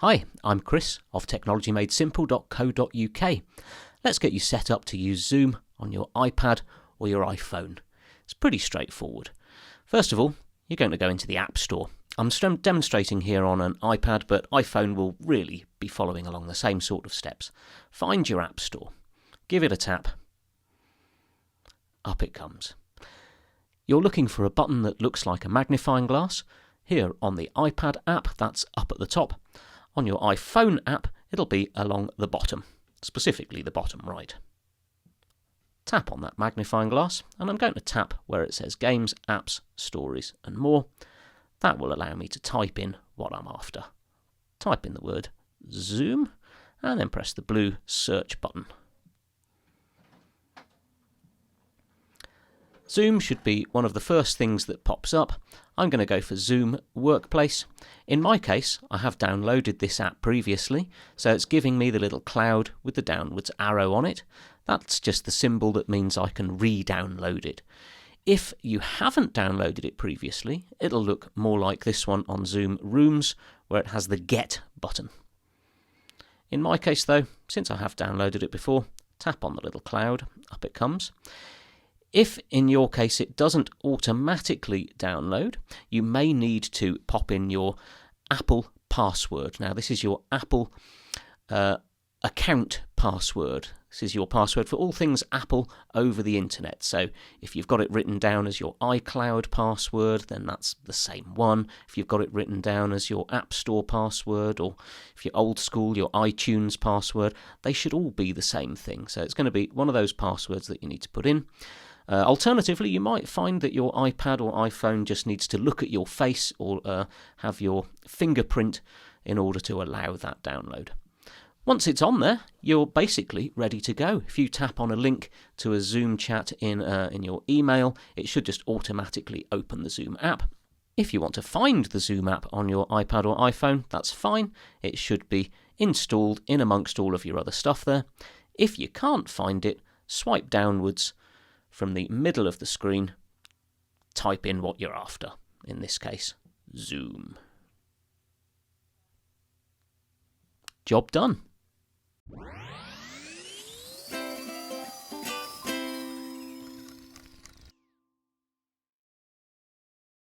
Hi, I'm Chris of technologymadesimple.co.uk. Let's get you set up to use Zoom on your iPad or your iPhone. It's pretty straightforward. First of all, you're going to go into the App Store. I'm demonstrating here on an iPad, but iPhone will really be following along the same sort of steps. Find your App Store. Give it a tap. Up it comes. You're looking for a button that looks like a magnifying glass. Here on the iPad app, that's up at the top. On your iPhone app, it'll be along the bottom, specifically the bottom right. Tap on that magnifying glass, and I'm going to tap where it says Games, Apps, Stories and More. That will allow me to type in what I'm after. Type in the word Zoom, and then press the blue search button. Zoom should be one of the first things that pops up. I'm going to go for Zoom Workplace. In my case, I have downloaded this app previously, so it's giving me the little cloud with the downwards arrow on it. That's just the symbol that means I can re-download it. If you haven't downloaded it previously, it'll look more like this one on Zoom Rooms, where it has the Get button. In my case though, since I have downloaded it before, tap on the little cloud, up it comes. If in your case it doesn't automatically download, you may need to pop in your Apple password. Now this is your Apple account password. This is your password for all things Apple over the internet. So if you've got it written down as your iCloud password, then that's the same one. If you've got it written down as your App Store password, or if you're old school, your iTunes password, they should all be the same thing. So it's going to be one of those passwords that you need to put in. Alternatively, you might find that your iPad or iPhone just needs to look at your face or have your fingerprint in order to allow that download. Once it's on there, you're basically ready to go. If you tap on a link to a Zoom chat in your email, it should just automatically open the Zoom app. If you want to find the Zoom app on your iPad or iPhone, that's fine. It should be installed in amongst all of your other stuff there. If you can't find it, swipe downwards from the middle of the screen, type in what you're after, in this case, Zoom. Job done.